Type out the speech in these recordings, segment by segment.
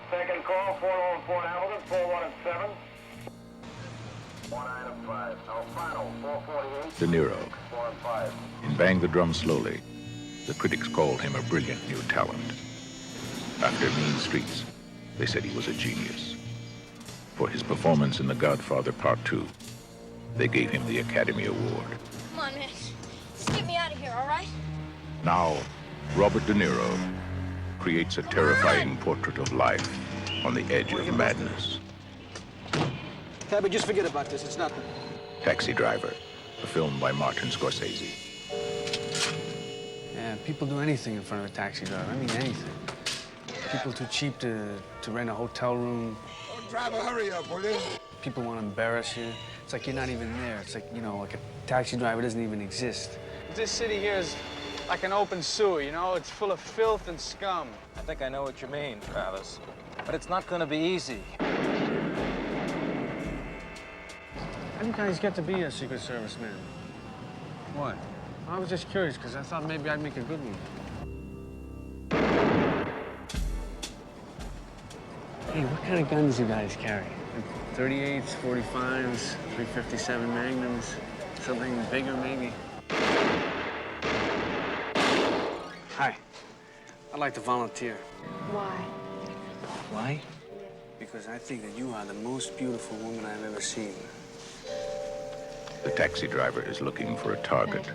Second call, 401 Fort Hamilton, 417. 195. Alfano, 448. De Niro. 4 and 5. In Bang the Drum Slowly, the critics called him a brilliant new talent. After Mean Streets, they said he was a genius. For his performance in The Godfather Part 2, they gave him the Academy Award. Come on, man. Just get me out of here, all right? Now, Robert De Niro creates a terrifying portrait of life on the edge of madness. Cabby, just forget about this. It's nothing. Taxi Driver, a film by Martin Scorsese. Yeah, people do anything in front of a taxi driver. I mean, anything. People too cheap to rent a hotel room. Oh, driver, hurry up, will you? People want to embarrass you. It's like you're not even there. It's like, you know, like a taxi driver doesn't even exist. This city here is like an open sewer, you know? It's full of filth and scum. I think I know what you mean, Travis. But it's not gonna be easy. How do you guys get to be a Secret Service man? What? I was just curious, because I thought maybe I'd make a good one. Hey, what kind of guns you guys carry? 38s, 45s, 357 Magnums, something bigger maybe? Hi. I'd like to volunteer. Why? Why? Because I think that you are the most beautiful woman I've ever seen. The taxi driver is looking for a target.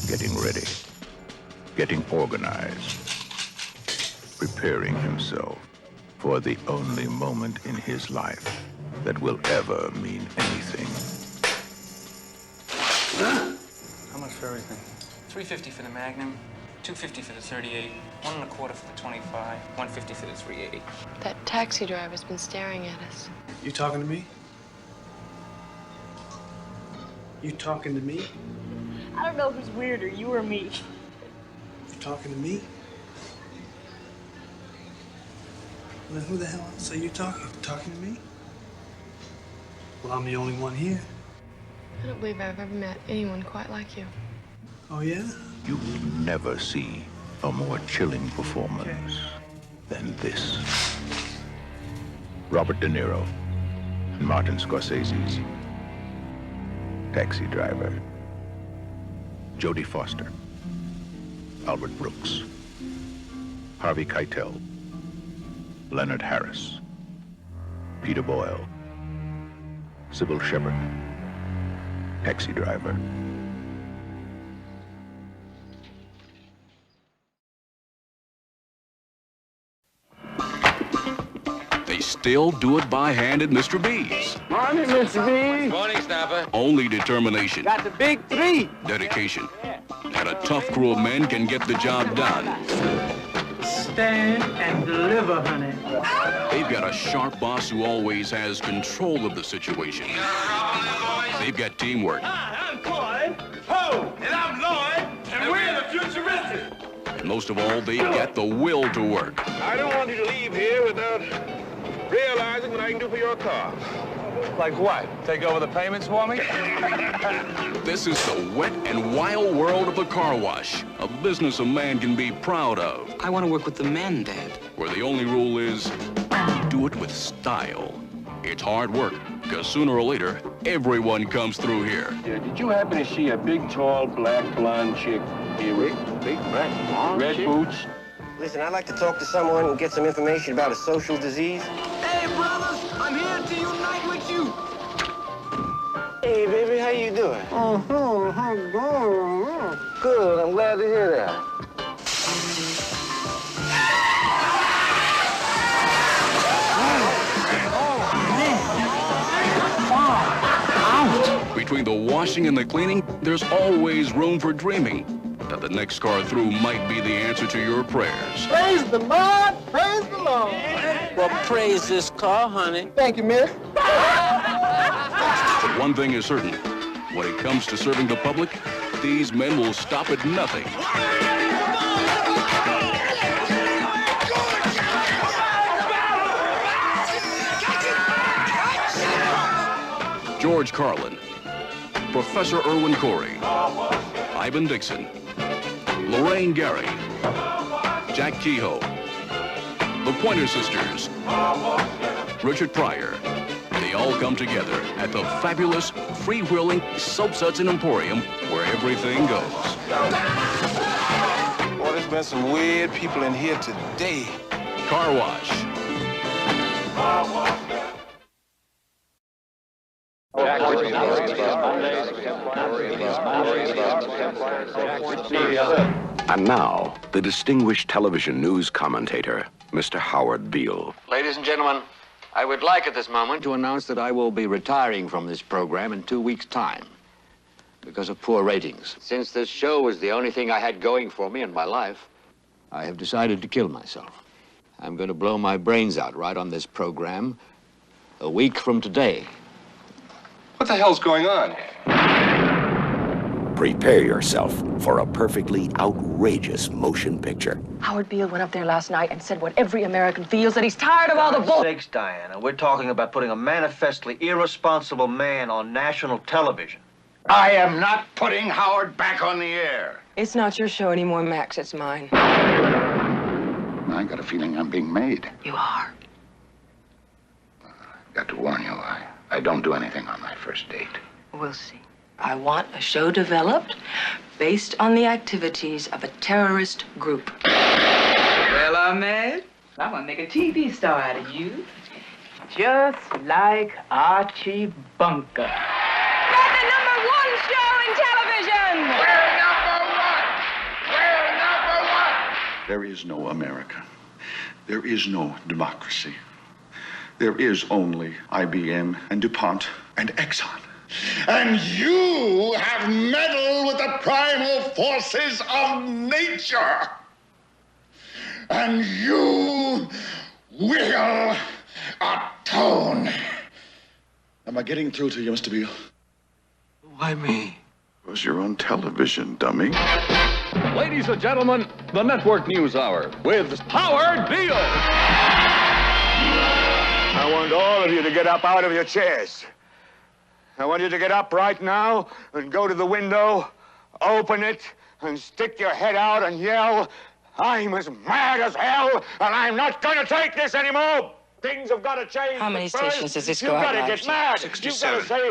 Getting ready. Getting organized. Preparing himself for the only moment in his life that will ever mean anything. How much for everything? $350 for the Magnum, $250 for the 38, $1.25 for the 25, $150 for the 380. That taxi driver's been staring at us. You talking to me? You talking to me? I don't know who's weirder, you or me. You talking to me? Well, then who the hell else are you talking? Talking to me? Well, I'm the only one here. I don't believe I've ever met anyone quite like you. Oh, yeah? You will never see a more chilling performance than this. Robert De Niro and Martin Scorsese's Taxi Driver. Jodie Foster, Albert Brooks, Harvey Keitel, Leonard Harris, Peter Boyle, Sybil Shepherd. Taxi Driver. They still do it by hand at Mr. B's. Morning, Mr. B. Morning, Snapper. Only determination, Got the big three. dedication, and a tough crew of men can get the job done. Stand and deliver, honey. They've got a sharp boss who always has control of the situation. They've got teamwork. Hi, I'm Clyde. Ho! And I'm Lloyd. And we're the Futuristics. And most of all, they've got the will to work. I don't want you to leave here without realizing what I can do for your car. Like what? Take over the payments for me? This is the wet and wild world of the car wash, a business a man can be proud of, I want to work with the men, Dad. where the only rule is do it with style. It's hard work, because sooner or later, everyone comes through here. Yeah, did you happen to see a big, tall, black, blonde chick here with big, black, blonde red boots? Listen, I'd like to talk to someone and get some information about a social disease. Hey, brothers, I'm here to unite with you. Hey, baby, how you doing? Good, I'm glad to hear that. Between the washing and the cleaning, there's always room for dreaming that the next car through might be the answer to your prayers. Praise the Lord, praise the Lord. Well, praise this car, honey. Thank you, miss. But one thing is certain, When it comes to serving the public, these men will stop at nothing. George Carlin, Professor Irwin Corey, Ivan Dixon, Lorraine Gary, Jack Kehoe, the Pointer Sisters, Richard Pryor. They all come together at the fabulous, freewheeling Soap Suds and Emporium, where everything goes. Boy, there's been some weird people in here today. Car Wash. And now, the distinguished television news commentator, Mr. Howard Beale. Ladies and gentlemen, I would like at this moment to announce that I will be retiring from this program in 2 weeks' time because of poor ratings. Since this show was the only thing I had going for me in my life, I have decided to kill myself. I'm going to blow my brains out right on this program a week from today. What the hell's going on? Prepare yourself for a perfectly outrageous motion picture. Howard Beale went up there last night and said what every American feels, that he's tired of all the bull. Sakes, Diana, we're talking about putting a manifestly irresponsible man on national television. I am not putting Howard back on the air. It's not your show anymore, Max. It's mine. I got a feeling I'm being made. You are. Got to warn you, I don't do anything on my first date. We'll see. I want a show developed based on the activities of a terrorist group. Well, Ahmed, I'm gonna make a TV star out of you. Just like Archie Bunker. We're the #1 show in television! We're #1! We're #1! There is no America. There is no democracy. There is only IBM and DuPont and Exxon. And you have meddled with the primal forces of nature. And you will atone. Am I getting through to you, Mr. Beale? Why me? It was your own television, dummy. Ladies and gentlemen, the Network News Hour with Howard Beale. I want all of you to get up out of your chairs. I want you to get up right now and go to the window, open it, and stick your head out and yell, I'm as mad as hell, and I'm not going to take this anymore. Things have got to change. How many stations does this go out? out? You've got to get mad. 67. You've got to say...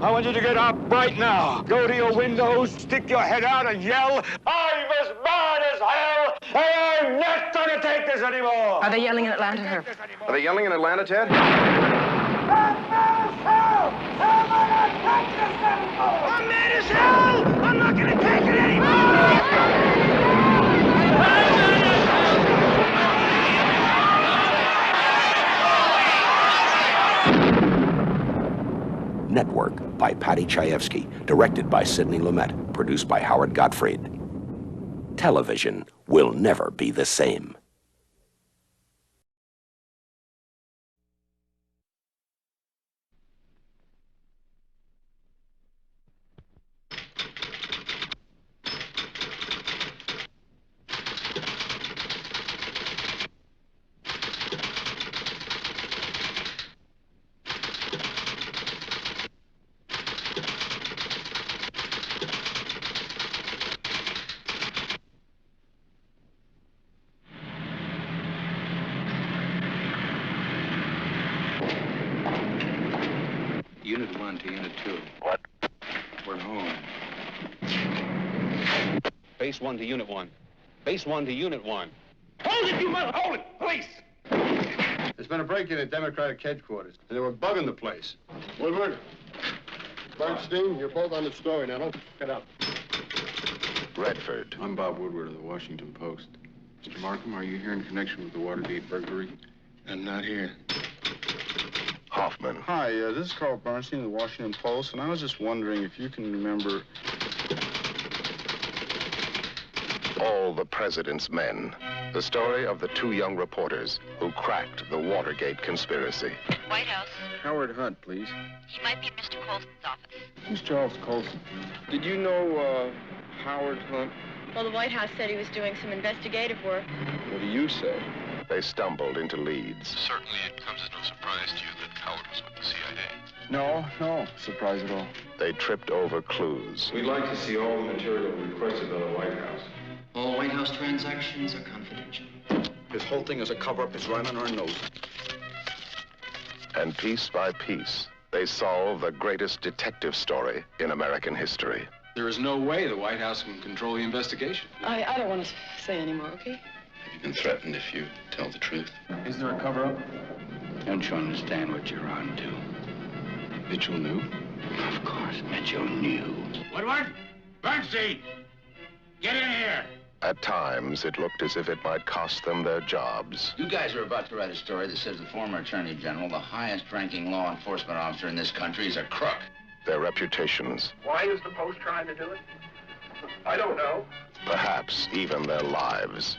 I want you to get up right now. Go to your windows, stick your head out, and yell, I'm as mad as hell, and I'm not going to take this anymore. Are they yelling in Atlanta, Herb? Are they yelling in Atlanta, Ted? I'm mad as hell! I'm not gonna take it anymore! Network by Patty Chayefsky, directed by Sidney Lumet, produced by Howard Gottfried. Television will never be the same. Unit 1 to Unit 2. What? We're home. Base 1 to Unit 1. Base 1 to Unit 1. Hold it, you mother! Hold it, police! There's been a break-in at Democratic headquarters, and they were bugging the place. Woodward, Bernstein, you're both on the story now. Don't get up. Redford. I'm Bob Woodward of the Washington Post. Mr. Markham, are you here in connection with the Watergate burglary? I'm not here. Hoffman. Hi, this is Carl Bernstein of the Washington Post, and I was just wondering if you can remember... All the President's Men. The story of the two young reporters who cracked the Watergate conspiracy. White House. Howard Hunt, please. He might be in Mr. Colson's office. Who's Charles Colson? Did you know, Howard Hunt? Well, the White House said he was doing some investigative work. What do you say? They stumbled into leads. Certainly it comes as no surprise to you that Howard was with the CIA. No surprise at all. They tripped over clues. We'd like to see all the material requested by the White House. All White House transactions are confidential. This whole thing is a cover-up. It's right on our nose. And piece by piece, they solve the greatest detective story in American history. There is no way the White House can control the investigation. I don't want to say any more, okay? Have you been threatened if you tell the truth? Is there a cover-up? Don't you understand what you're on to? Mitchell knew? Of course, Mitchell knew. Woodward? Bernstein! Get in here! At times, it looked as if it might cost them their jobs. You guys are about to write a story that says the former Attorney General, the highest-ranking law enforcement officer in this country, is a crook. Their reputations, Why is the Post trying to do it? I don't know. perhaps even their lives.